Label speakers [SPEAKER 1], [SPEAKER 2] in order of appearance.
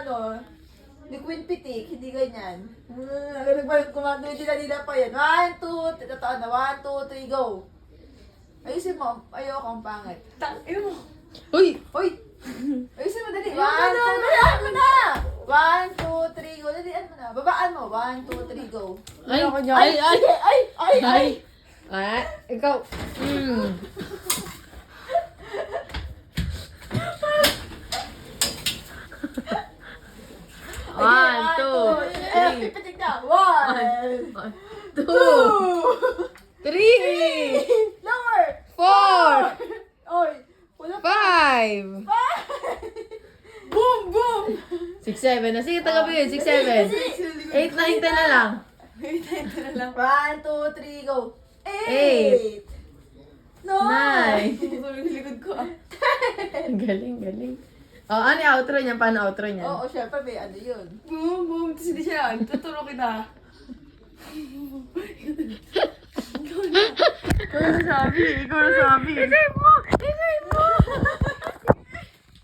[SPEAKER 1] ano, ni Queen Pitik, hindi ganyan. Kumagano nila pa yan. 1, 2, totoo na. 1, 2, 3, go. Ayusin mo. Ayoko ang pangit.
[SPEAKER 2] Ayun mo.
[SPEAKER 3] Uy!
[SPEAKER 1] Uy! Ayusin mo, dali. 1, 2, dalian mo na! 1, 2, 3, go. Dalian mo na. Babaan mo. 1, 2, 3, go.
[SPEAKER 3] Ay!
[SPEAKER 2] Ayoko niya.
[SPEAKER 3] Ay! Ay!
[SPEAKER 1] Ay! Ay! Ay!
[SPEAKER 3] Ay! Ay! Ikaw! One, two,
[SPEAKER 1] Ay, pipitik na. 1,
[SPEAKER 3] 2,
[SPEAKER 1] 2,
[SPEAKER 3] 3,
[SPEAKER 1] 3, lower.
[SPEAKER 3] 4,
[SPEAKER 1] Oy, wala pa.
[SPEAKER 3] 5,
[SPEAKER 1] Boom! Boom!
[SPEAKER 3] 6, 7. Na sige, tagabi yun. 6, 7. 8, 9, 10 na lang.
[SPEAKER 2] Ito na lang.
[SPEAKER 1] 1, 2, 3, go.
[SPEAKER 3] 8,
[SPEAKER 1] 9.
[SPEAKER 3] 9.
[SPEAKER 2] Tutulog sa likod ko ah.
[SPEAKER 3] Galing, galing. Oh, ano yung outro niyan? Paano outro niyan?
[SPEAKER 1] Oo, syempre may ano yun.
[SPEAKER 2] Boom, boom. Tapos hindi siya lang. Tutulog kita. Ikaw na sabi. Ikaw na sabi.
[SPEAKER 3] Kasi mo!